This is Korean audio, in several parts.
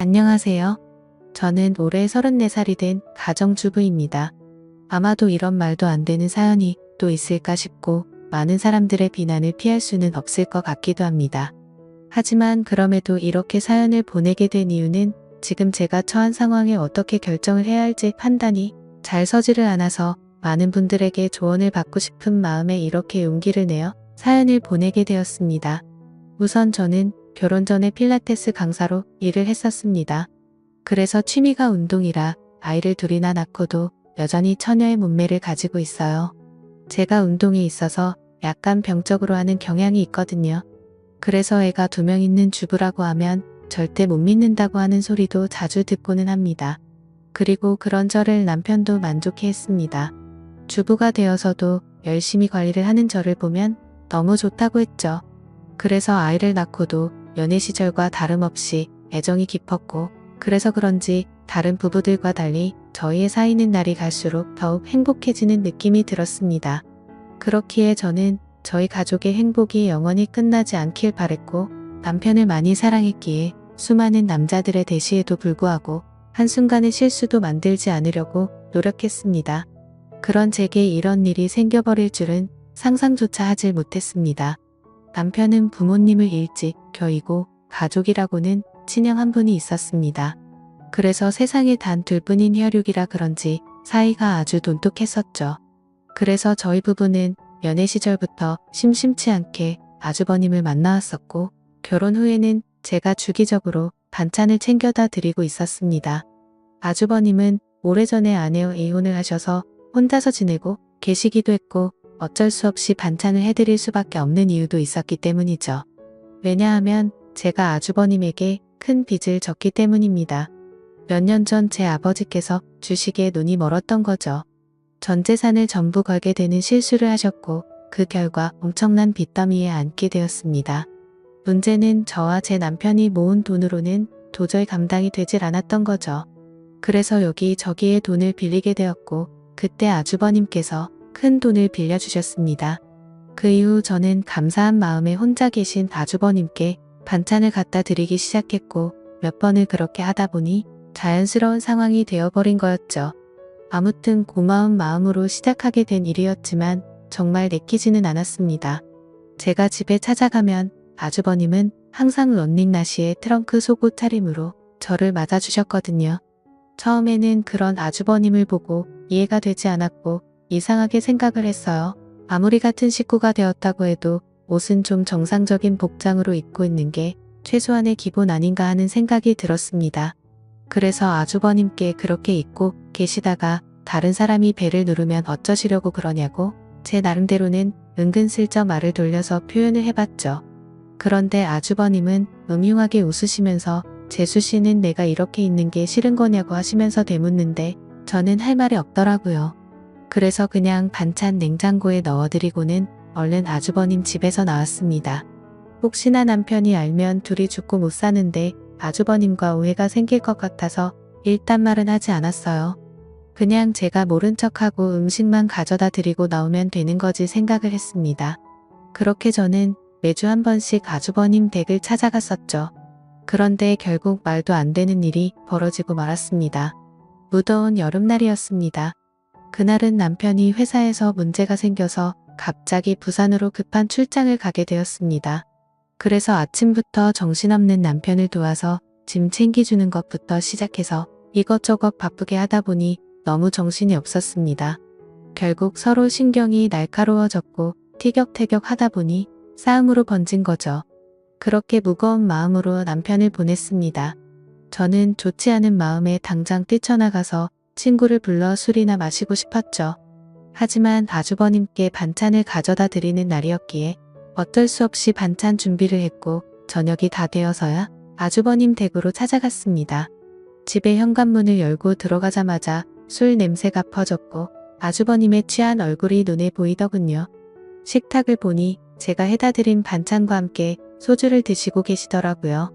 안녕하세요. 저는 올해 34살이 된 가정주부입니다. 아마도 이런 말도 안 되는 사연이 또 있을까 싶고 많은 사람들의 비난을 피할 수는 없을 것 같기도 합니다. 하지만 그럼에도 이렇게 사연을 보내게 된 이유는 지금 제가 처한 상황에 어떻게 결정을 해야 할지 판단이 잘 서지를 않아서 많은 분들에게 조언을 받고 싶은 마음에 이렇게 용기를 내어 사연을 보내게 되었습니다. 우선 저는 결혼 전에 필라테스 강사로 일을 했었습니다. 그래서 취미가 운동이라 아이를 둘이나 낳고도 여전히 처녀의 몸매를 가지고 있어요. 제가 운동에 있어서 약간 병적으로 하는 경향이 있거든요. 그래서 애가 2명 있는 주부라고 하면 절대 못 믿는다고 하는 소리도 자주 듣고는 합니다. 그리고 그런 저를 남편도 만족해 했습니다. 주부가 되어서도 열심히 관리를 하는 저를 보면 너무 좋다고 했죠. 그래서 아이를 낳고도 연애 시절과 다름없이 애정이 깊었고, 그래서 그런지 다른 부부들과 달리 저희의 사이는 날이 갈수록 더욱 행복해지는 느낌이 들었습니다. 그렇기에 저는 저희 가족의 행복이 영원히 끝나지 않길 바랬고, 남편을 많이 사랑했기에 수많은 남자들의 대시에도 불구하고 한순간의 실수도 만들지 않으려고 노력했습니다. 그런 제게 이런 일이 생겨버릴 줄은 상상조차 하질 못했습니다. 남편은 부모님을 일찍 겨이고 가족이라고는 친형 한 분이 있었습니다. 그래서 세상에 단 2분인 혈육이라 그런지 사이가 아주 돈독했었죠. 그래서 저희 부부는 연애 시절부터 심심치 않게 아주버님을 만나왔었고, 결혼 후에는 제가 주기적으로 반찬을 챙겨다 드리고 있었습니다. 아주버님은 오래전에 아내와 이혼을 하셔서 혼자서 지내고 계시기도 했고, 어쩔 수 없이 반찬을 해드릴 수밖에 없는 이유도 있었기 때문이죠. 왜냐하면 제가 아주버님에게 큰 빚을 졌기 때문입니다. 몇 년 전 제 아버지께서 주식에 눈이 멀었던 거죠. 전 재산을 전부 걸게 되는 실수를 하셨고, 그 결과 엄청난 빚더미에 앉게 되었습니다. 문제는 저와 제 남편이 모은 돈으로는 도저히 감당이 되질 않았던 거죠. 그래서 여기저기에 돈을 빌리게 되었고, 그때 아주버님께서 큰 돈을 빌려주셨습니다. 그 이후 저는 감사한 마음에 혼자 계신 아주버님께 반찬을 갖다 드리기 시작했고, 몇 번을 그렇게 하다 보니 자연스러운 상황이 되어버린 거였죠. 아무튼 고마운 마음으로 시작하게 된 일이었지만 정말 내키지는 않았습니다. 제가 집에 찾아가면 아주버님은 항상 런닝나시에 트렁크 속옷 차림으로 저를 맞아주셨거든요. 처음에는 그런 아주버님을 보고 이해가 되지 않았고 이상하게 생각을 했어요. 아무리 같은 식구가 되었다고 해도 옷은 좀 정상적인 복장으로 입고 있는 게 최소한의 기본 아닌가 하는 생각이 들었습니다. 그래서 아주버님께 그렇게 입고 계시다가 다른 사람이 배를 누르면 어쩌시려고 그러냐고 제 나름대로는 은근슬쩍 말을 돌려서 표현을 해봤죠. 그런데 아주버님은 음흉하게 웃으시면서 재수 씨는 내가 이렇게 있는 게 싫은 거냐고 하시면서 되묻는데 저는 할 말이 없더라고요. 그래서 그냥 반찬 냉장고에 넣어드리고는 얼른 아주버님 집에서 나왔습니다. 혹시나 남편이 알면 둘이 죽고 못 사는데 아주버님과 오해가 생길 것 같아서 일단 말은 하지 않았어요. 그냥 제가 모른 척하고 음식만 가져다 드리고 나오면 되는 거지 생각을 했습니다. 그렇게 저는 매주 한 번씩 아주버님 댁을 찾아갔었죠. 그런데 결국 말도 안 되는 일이 벌어지고 말았습니다. 무더운 여름날이었습니다. 그날은 남편이 회사에서 문제가 생겨서 갑자기 부산으로 급한 출장을 가게 되었습니다. 그래서 아침부터 정신없는 남편을 도와서 짐 챙겨주는 것부터 시작해서 이것저것 바쁘게 하다 보니 너무 정신이 없었습니다. 결국 서로 신경이 날카로워졌고 티격태격 하다 보니 싸움으로 번진 거죠. 그렇게 무거운 마음으로 남편을 보냈습니다. 저는 좋지 않은 마음에 당장 뛰쳐나가서 친구를 불러 술이나 마시고 싶었죠. 하지만 아주버님께 반찬을 가져다 드리는 날이었기에 어쩔 수 없이 반찬 준비를 했고 저녁이 다 되어서야 아주버님 댁으로 찾아갔습니다. 집의 현관문을 열고 들어가자마자 술 냄새가 퍼졌고 아주버님의 취한 얼굴이 눈에 보이더군요. 식탁을 보니 제가 해다 드린 반찬과 함께 소주를 드시고 계시더라고요.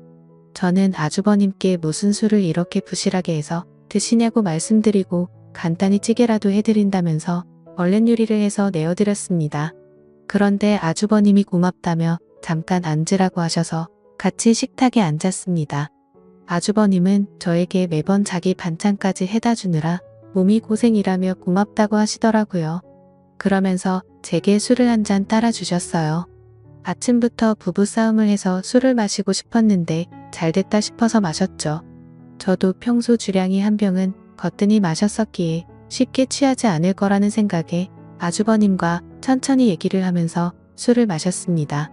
저는 아주버님께 무슨 술을 이렇게 부실하게 해서 드시냐고 말씀드리고 간단히 찌개라도 해드린다면서 얼른 요리를 해서 내어드렸습니다. 그런데 아주버님이 고맙다며 잠깐 앉으라고 하셔서 같이 식탁에 앉았습니다. 아주버님은 저에게 매번 자기 반찬까지 해다 주느라 몸이 고생이라며 고맙다고 하시더라고요. 그러면서 제게 술을 한 잔 따라 주셨어요. 아침부터 부부싸움을 해서 술을 마시고 싶었는데 잘됐다 싶어서 마셨죠. 저도 평소 주량이 한 병은 거뜬히 마셨었기에 쉽게 취하지 않을 거라는 생각에 아주버님과 천천히 얘기를 하면서 술을 마셨습니다.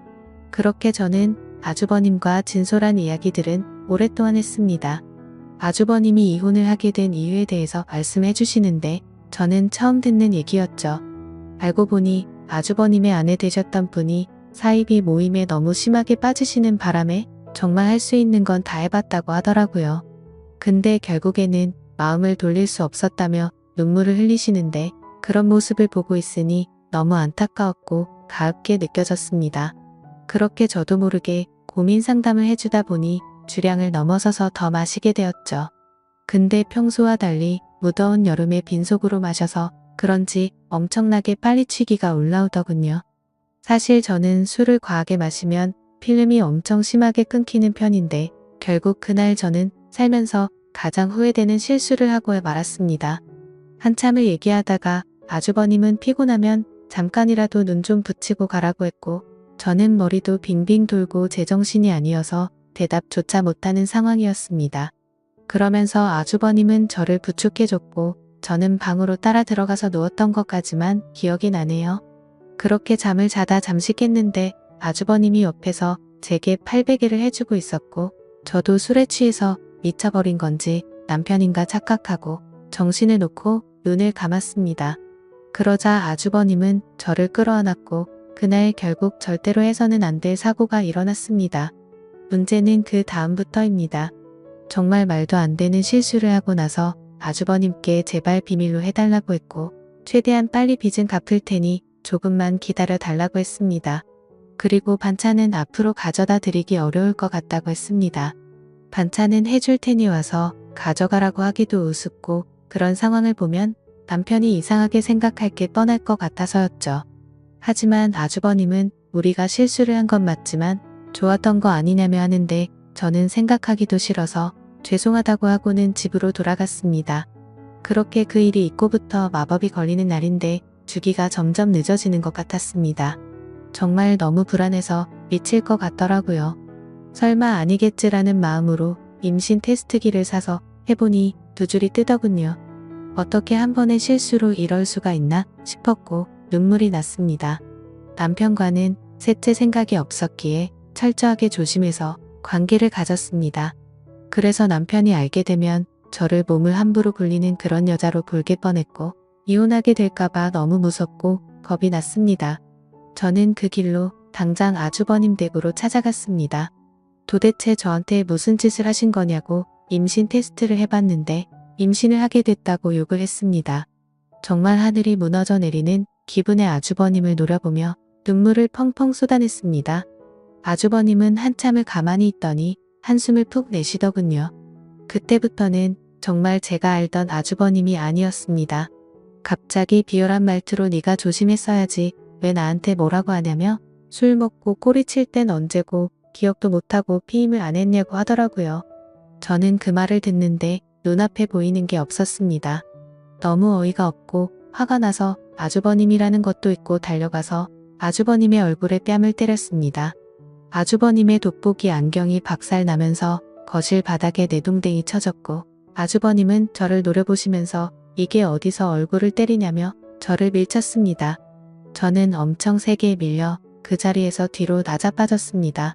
그렇게 저는 아주버님과 진솔한 이야기들은 오랫동안 했습니다. 아주버님이 이혼을 하게 된 이유에 대해서 말씀해 주시는데 저는 처음 듣는 얘기였죠. 알고 보니 아주버님의 아내 되셨던 분이 사이비 모임에 너무 심하게 빠지시는 바람에 정말 할 수 있는 건 다 해봤다고 하더라고요. 근데 결국에는 마음을 돌릴 수 없었다며 눈물을 흘리시는데 그런 모습을 보고 있으니 너무 안타까웠고 가엾게 느껴졌습니다. 그렇게 저도 모르게 고민 상담을 해주다 보니 주량을 넘어서서 더 마시게 되었죠. 근데 평소와 달리 무더운 여름에 빈속으로 마셔서 그런지 엄청나게 빨리 취기가 올라오더군요. 사실 저는 술을 과하게 마시면 필름이 엄청 심하게 끊기는 편인데 결국 그날 저는 살면서 가장 후회되는 실수를 하고 말았습니다. 한참을 얘기하다가 아주버님은 피곤하면 잠깐이라도 눈 좀 붙이고 가라고 했고 저는 머리도 빙빙 돌고 제정신이 아니어서 대답조차 못하는 상황이었습니다. 그러면서 아주버님은 저를 부축해줬고 저는 방으로 따라 들어가서 누웠던 것까지만 기억이 나네요. 그렇게 잠을 자다 잠시 깼는데 아주버님이 옆에서 제게 팔베개를 해주고 있었고 저도 술에 취해서 미쳐버린 건지 남편인가 착각하고 정신을 놓고 눈을 감았습니다. 그러자 아주버님은 저를 끌어안았고 그날 결국 절대로 해서는 안 될 사고가 일어났습니다. 문제는 그 다음부터입니다. 정말 말도 안 되는 실수를 하고 나서 아주버님께 제발 비밀로 해달라고 했고 최대한 빨리 빚은 갚을 테니 조금만 기다려 달라고 했습니다. 그리고 반찬은 앞으로 가져다 드리기 어려울 것 같다고 했습니다. 반찬은 해줄 테니 와서 가져가라고 하기도 우습고 그런 상황을 보면 남편이 이상하게 생각할 게 뻔할 것 같아서였죠. 하지만 아주버님은 우리가 실수를 한 건 맞지만 좋았던 거 아니냐며 하는데 저는 생각하기도 싫어서 죄송하다고 하고는 집으로 돌아갔습니다. 그렇게 그 일이 있고부터 마법이 걸리는 날인데 주기가 점점 늦어지는 것 같았습니다. 정말 너무 불안해서 미칠 것 같더라고요. 설마 아니겠지라는 마음으로 임신 테스트기를 사서 해보니 두 줄이 뜨더군요. 어떻게 한 번의 실수로 이럴 수가 있나 싶었고 눈물이 났습니다. 남편과는 셋째 생각이 없었기에 철저하게 조심해서 관계를 가졌습니다. 그래서 남편이 알게 되면 저를 몸을 함부로 굴리는 그런 여자로 볼게 뻔했고 이혼하게 될까봐 너무 무섭고 겁이 났습니다. 저는 그 길로 당장 아주버님 댁으로 찾아갔습니다. 도대체 저한테 무슨 짓을 하신 거냐고 임신 테스트를 해봤는데 임신을 하게 됐다고 욕을 했습니다. 정말 하늘이 무너져 내리는 기분의 아주버님을 노려보며 눈물을 펑펑 쏟아냈습니다. 아주버님은 한참을 가만히 있더니 한숨을 푹 내쉬더군요. 그때부터는 정말 제가 알던 아주버님이 아니었습니다. 갑자기 비열한 말투로 네가 조심했어야지 왜 나한테 뭐라고 하냐며 술 먹고 꼬리칠 땐 언제고 기억도 못하고 피임을 안 했냐고 하더라고요. 저는 그 말을 듣는데 눈앞에 보이는 게 없었습니다. 너무 어이가 없고 화가 나서 아주버님이라는 것도 잊고 달려가서 아주버님의 얼굴에 뺨을 때렸습니다. 아주버님의 돋보기 안경이 박살나면서 거실 바닥에 내동댕이 쳐졌고 아주버님은 저를 노려보시면서 이게 어디서 얼굴을 때리냐며 저를 밀쳤습니다. 저는 엄청 세게 밀려 그 자리에서 뒤로 나자빠졌습니다.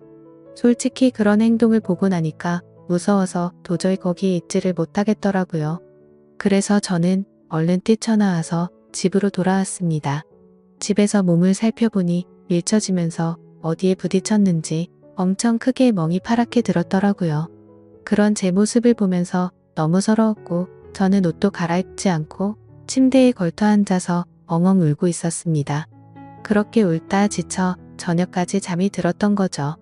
솔직히 그런 행동을 보고 나니까 무서워서 도저히 거기에 있지를 못하겠더라고요. 그래서 저는 얼른 뛰쳐나와서 집으로 돌아왔습니다. 집에서 몸을 살펴보니 밀쳐지면서 어디에 부딪혔는지 엄청 크게 멍이 파랗게 들었더라고요. 그런 제 모습을 보면서 너무 서러웠고 저는 옷도 갈아입지 않고 침대에 걸터 앉아서 엉엉 울고 있었습니다. 그렇게 울다 지쳐 저녁까지 잠이 들었던 거죠.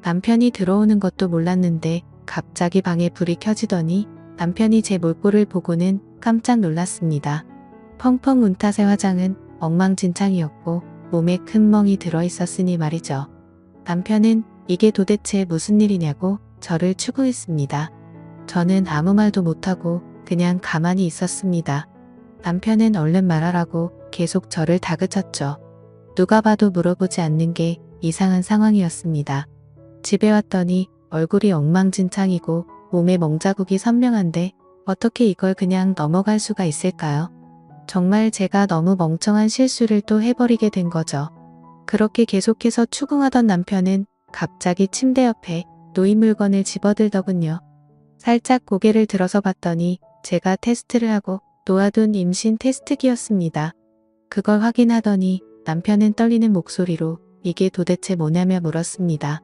남편이 들어오는 것도 몰랐는데 갑자기 방에 불이 켜지더니 남편이 제 몰골을 보고는 깜짝 놀랐습니다. 펑펑 운 탓에 화장은 엉망진창이었고 몸에 큰 멍이 들어있었으니 말이죠. 남편은 이게 도대체 무슨 일이냐고 저를 추궁했습니다. 저는 아무 말도 못하고 그냥 가만히 있었습니다. 남편은 얼른 말하라고 계속 저를 다그쳤죠. 누가 봐도 물어보지 않는 게 이상한 상황이었습니다. 집에 왔더니 얼굴이 엉망진창이고 몸에 멍자국이 선명한데 어떻게 이걸 그냥 넘어갈 수가 있을까요? 정말 제가 너무 멍청한 실수를 또 해버리게 된 거죠. 그렇게 계속해서 추궁하던 남편은 갑자기 침대 옆에 놓인 물건을 집어들더군요. 살짝 고개를 들어서 봤더니 제가 테스트를 하고 놓아둔 임신 테스트기였습니다. 그걸 확인하더니 남편은 떨리는 목소리로 이게 도대체 뭐냐며 물었습니다.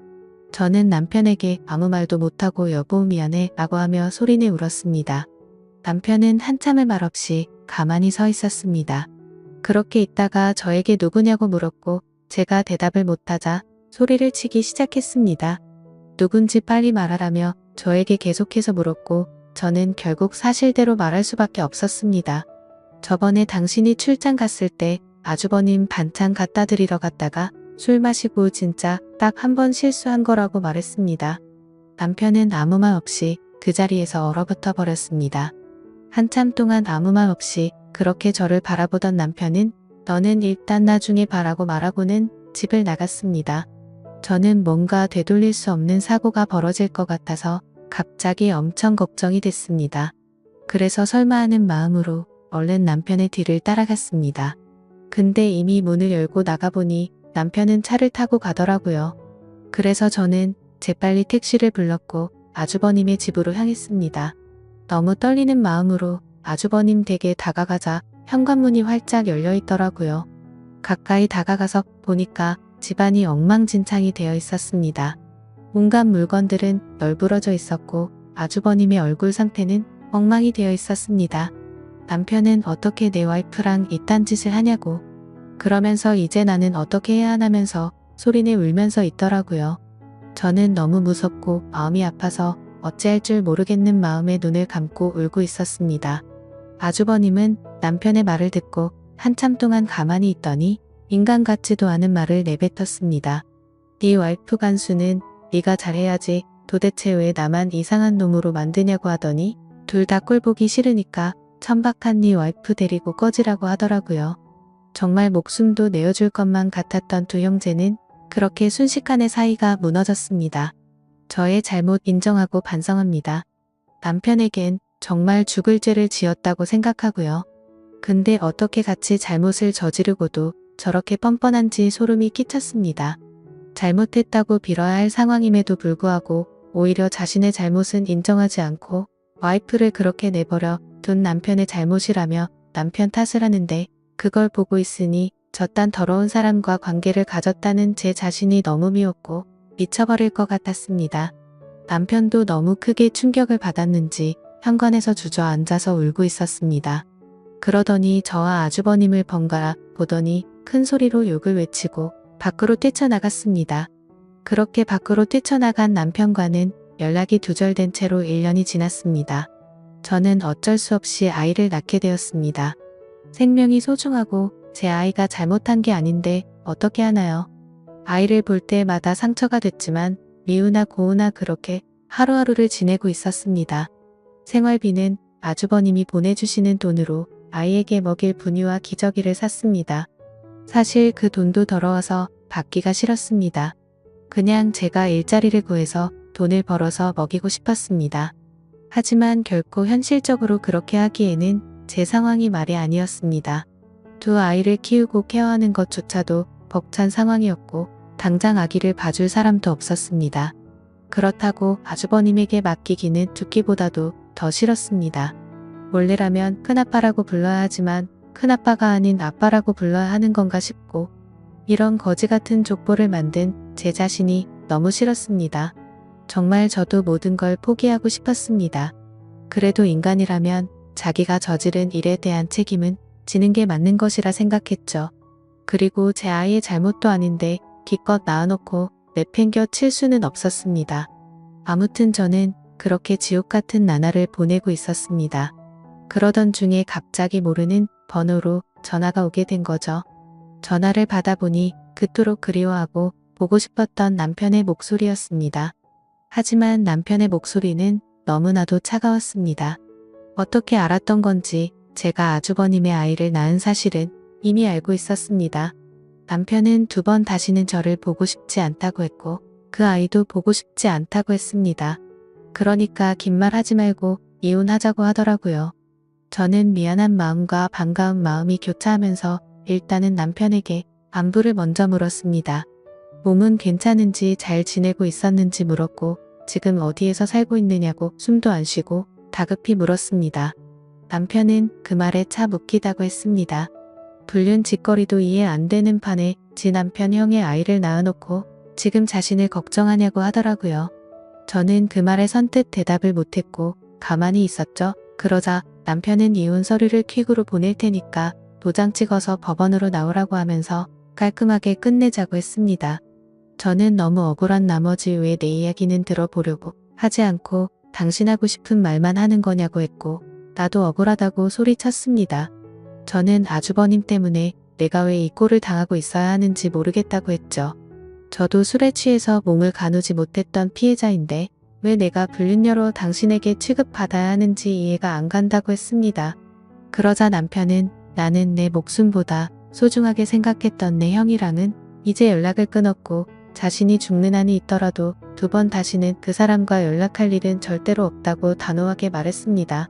저는 남편에게 아무 말도 못하고 여보 미안해 라고 하며 소리내 울었습니다. 남편은 한참을 말없이 가만히 서 있었습니다. 그렇게 있다가 저에게 누구냐고 물었고 제가 대답을 못하자 소리를 치기 시작했습니다. 누군지 빨리 말하라며 저에게 계속해서 물었고 저는 결국 사실대로 말할 수밖에 없었습니다. 저번에 당신이 출장 갔을 때 아주버님 반찬 갖다 드리러 갔다가 술 마시고 진짜 딱 한 번 실수한 거라고 말했습니다. 남편은 아무 말 없이 그 자리에서 얼어붙어 버렸습니다. 한참 동안 아무 말 없이 그렇게 저를 바라보던 남편은 너는 일단 나중에 봐라고 말하고는 집을 나갔습니다. 저는 뭔가 되돌릴 수 없는 사고가 벌어질 것 같아서 갑자기 엄청 걱정이 됐습니다. 그래서 설마 하는 마음으로 얼른 남편의 뒤를 따라갔습니다. 근데 이미 문을 열고 나가보니 남편은 차를 타고 가더라고요. 그래서 저는 재빨리 택시를 불렀고 아주버님의 집으로 향했습니다. 너무 떨리는 마음으로 아주버님 댁에 다가가자 현관문이 활짝 열려 있더라고요. 가까이 다가가서 보니까 집안이 엉망진창이 되어 있었습니다. 온갖 물건들은 널브러져 있었고 아주버님의 얼굴 상태는 엉망이 되어 있었습니다. 남편은 어떻게 내 와이프랑 이딴 짓을 하냐고 그러면서 이제 나는 어떻게 해야 하냐면서 소리내 울면서 있더라고요. 저는 너무 무섭고 마음이 아파서 어찌할 줄 모르겠는 마음에 눈을 감고 울고 있었습니다. 아주버님은 남편의 말을 듣고 한참 동안 가만히 있더니 인간 같지도 않은 말을 내뱉었습니다. 네 와이프 간수는 네가 잘해야지 도대체 왜 나만 이상한 놈으로 만드냐고 하더니 둘 다 꼴보기 싫으니까 천박한 네 와이프 데리고 꺼지라고 하더라고요. 정말 목숨도 내어줄 것만 같았던 두 형제는 그렇게 순식간에 사이가 무너졌습니다. 저의 잘못 인정하고 반성합니다. 남편에겐 정말 죽을 죄를 지었다고 생각하고요. 근데 어떻게 같이 잘못을 저지르고도 저렇게 뻔뻔한지 소름이 끼쳤습니다. 잘못했다고 빌어야 할 상황임에도 불구하고 오히려 자신의 잘못은 인정하지 않고 와이프를 그렇게 내버려 둔 남편의 잘못이라며 남편 탓을 하는데 그걸 보고 있으니 저딴 더러운 사람과 관계를 가졌다는 제 자신이 너무 미웠고 미쳐버릴 것 같았습니다. 남편도 너무 크게 충격을 받았는지 현관에서 주저앉아서 울고 있었습니다. 그러더니 저와 아주버님을 번갈아 보더니 큰 소리로 욕을 외치고 밖으로 뛰쳐나갔습니다. 그렇게 밖으로 뛰쳐나간 남편과는 연락이 두절된 채로 1년이 지났습니다. 저는 어쩔 수 없이 아이를 낳게 되었습니다. 생명이 소중하고 제 아이가 잘못한 게 아닌데 어떻게 하나요? 아이를 볼 때마다 상처가 됐지만 미우나 고우나 그렇게 하루하루를 지내고 있었습니다. 생활비는 아주버님이 보내주시는 돈으로 아이에게 먹일 분유와 기저귀를 샀습니다. 사실 그 돈도 더러워서 받기가 싫었습니다. 그냥 제가 일자리를 구해서 돈을 벌어서 먹이고 싶었습니다. 하지만 결코 현실적으로 그렇게 하기에는 제 상황이 말이 아니었습니다. 두 아이를 키우고 케어하는 것조차도 벅찬 상황이었고 당장 아기를 봐줄 사람도 없었습니다. 그렇다고 아주버님에게 맡기기는 죽기보다도 더 싫었습니다. 원래라면 큰아빠라고 불러야 하지만 큰아빠가 아닌 아빠라고 불러야 하는 건가 싶고 이런 거지 같은 족보를 만든 제 자신이 너무 싫었습니다. 정말 저도 모든 걸 포기하고 싶었습니다. 그래도 인간이라면 자기가 저지른 일에 대한 책임은 지는 게 맞는 것이라 생각했죠. 그리고 제 아이의 잘못도 아닌데 기껏 낳아놓고 내팽겨 칠 수는 없었습니다. 아무튼 저는 그렇게 지옥 같은 나날을 보내고 있었습니다. 그러던 중에 갑자기 모르는 번호로 전화가 오게 된 거죠. 전화를 받아보니 그토록 그리워하고 보고 싶었던 남편의 목소리였습니다. 하지만 남편의 목소리는 너무나도 차가웠습니다. 어떻게 알았던 건지 제가 아주버님의 아이를 낳은 사실은 이미 알고 있었습니다. 남편은 2번 다시는 저를 보고 싶지 않다고 했고 그 아이도 보고 싶지 않다고 했습니다. 그러니까 긴 말 하지 말고 이혼하자고 하더라고요. 저는 미안한 마음과 반가운 마음이 교차하면서 일단은 남편에게 안부를 먼저 물었습니다. 몸은 괜찮은지 잘 지내고 있었는지 물었고 지금 어디에서 살고 있느냐고 숨도 안 쉬고 다급히 물었습니다. 남편은 그 말에 차 묻기다고 했습니다. 불륜 짓거리도 이해 안 되는 판에 지 남편 형의 아이를 낳아놓고 지금 자신을 걱정하냐고 하더라고요. 저는 그 말에 선뜻 대답을 못했고 가만히 있었죠. 그러자 남편은 이혼 서류를 퀵으로 보낼 테니까 도장 찍어서 법원으로 나오라고 하면서 깔끔하게 끝내자고 했습니다. 저는 너무 억울한 나머지 왜 내 이야기는 들어보려고 하지 않고 당신 하고 싶은 말만 하는 거냐고 했고 나도 억울하다고 소리쳤습니다. 저는 아주버님 때문에 내가 왜 이 꼴을 당하고 있어야 하는지 모르겠다고 했죠. 저도 술에 취해서 몸을 가누지 못했던 피해자인데 왜 내가 불륜녀로 당신에게 취급받아야 하는지 이해가 안 간다고 했습니다. 그러자 남편은 나는 내 목숨보다 소중하게 생각했던 내 형이랑은 이제 연락을 끊었고 자신이 죽는 한이 있더라도 2번 다시는 그 사람과 연락할 일은 절대로 없다고 단호하게 말했습니다.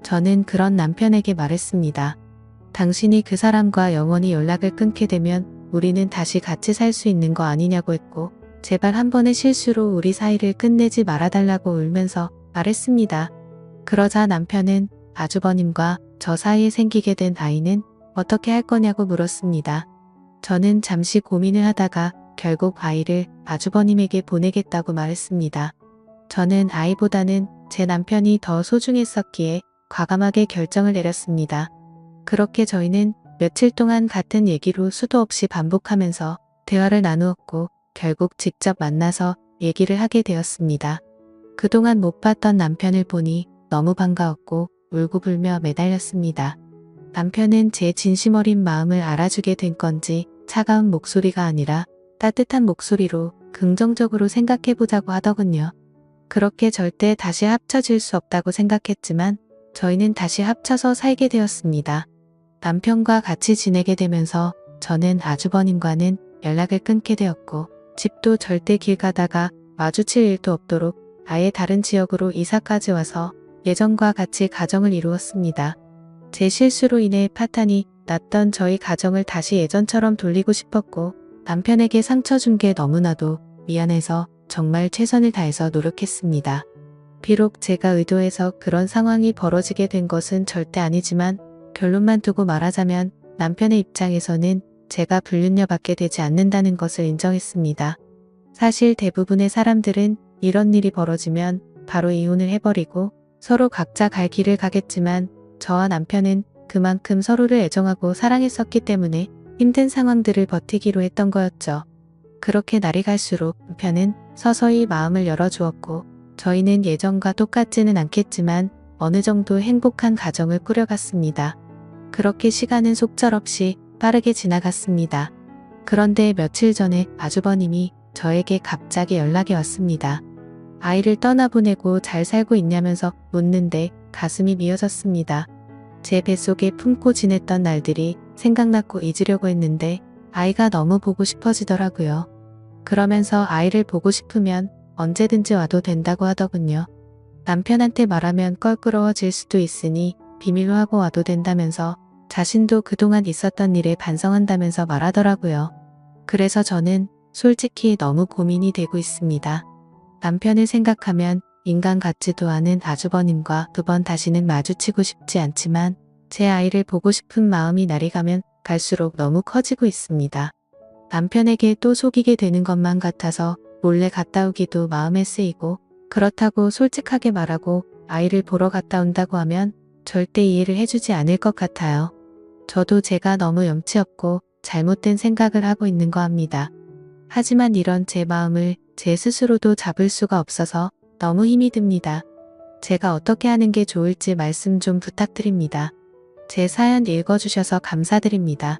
저는 그런 남편에게 말했습니다. 당신이 그 사람과 영원히 연락을 끊게 되면 우리는 다시 같이 살 수 있는 거 아니냐고 했고 제발 한 번의 실수로 우리 사이를 끝내지 말아달라고 울면서 말했습니다. 그러자 남편은 아주버님과 저 사이에 생기게 된 아이는 어떻게 할 거냐고 물었습니다. 저는 잠시 고민을 하다가 결국 아이를 아주버님에게 보내겠다고 말했습니다. 저는 아이보다는 제 남편이 더 소중했었기에 과감하게 결정을 내렸습니다. 그렇게 저희는 며칠 동안 같은 얘기로 수도 없이 반복하면서 대화를 나누었고 결국 직접 만나서 얘기를 하게 되었습니다. 그동안 못 봤던 남편을 보니 너무 반가웠고 울고불며 매달렸습니다. 남편은 제 진심 어린 마음을 알아주게 된 건지 차가운 목소리가 아니라 따뜻한 목소리로 긍정적으로 생각해보자고 하더군요. 그렇게 절대 다시 합쳐질 수 없다고 생각했지만 저희는 다시 합쳐서 살게 되었습니다. 남편과 같이 지내게 되면서 저는 아주버님과는 연락을 끊게 되었고 집도 절대 길 가다가 마주칠 일도 없도록 아예 다른 지역으로 이사까지 와서 예전과 같이 가정을 이루었습니다. 제 실수로 인해 파탄이 났던 저희 가정을 다시 예전처럼 돌리고 싶었고 남편에게 상처 준 게 너무나도 미안해서 정말 최선을 다해서 노력했습니다. 비록 제가 의도해서 그런 상황이 벌어지게 된 것은 절대 아니지만 결론만 두고 말하자면 남편의 입장에서는 제가 불륜녀밖에 되지 않는다는 것을 인정했습니다. 사실 대부분의 사람들은 이런 일이 벌어지면 바로 이혼을 해버리고 서로 각자 갈 길을 가겠지만 저와 남편은 그만큼 서로를 애정하고 사랑했었기 때문에 힘든 상황들을 버티기로 했던 거였죠. 그렇게 날이 갈수록 남편은 서서히 마음을 열어주었고 저희는 예전과 똑같지는 않겠지만 어느 정도 행복한 가정을 꾸려갔습니다. 그렇게 시간은 속절없이 빠르게 지나갔습니다. 그런데 며칠 전에 아주버님이 저에게 갑자기 연락이 왔습니다. 아이를 떠나보내고 잘 살고 있냐면서 묻는데 가슴이 미어졌습니다. 제 뱃속에 품고 지냈던 날들이 생각났고 잊으려고 했는데 아이가 너무 보고 싶어지더라고요. 그러면서 아이를 보고 싶으면 언제든지 와도 된다고 하더군요. 남편한테 말하면 껄끄러워질 수도 있으니 비밀로 하고 와도 된다면서 자신도 그동안 있었던 일에 반성한다면서 말하더라고요. 그래서 저는 솔직히 너무 고민이 되고 있습니다. 남편을 생각하면 인간 같지도 않은 아주버님과 2번 다시는 마주치고 싶지 않지만 제 아이를 보고 싶은 마음이 날이 가면 갈수록 너무 커지고 있습니다. 남편에게 또 속이게 되는 것만 같아서 몰래 갔다 오기도 마음에 쓰이고 그렇다고 솔직하게 말하고 아이를 보러 갔다 온다고 하면 절대 이해를 해주지 않을 것 같아요. 저도 제가 너무 염치 없고 잘못된 생각을 하고 있는 거 합니다. 하지만 이런 제 마음을 제 스스로도 잡을 수가 없어서 너무 힘이 듭니다. 제가 어떻게 하는 게 좋을지 말씀 좀 부탁드립니다. 제 사연 읽어주셔서 감사드립니다.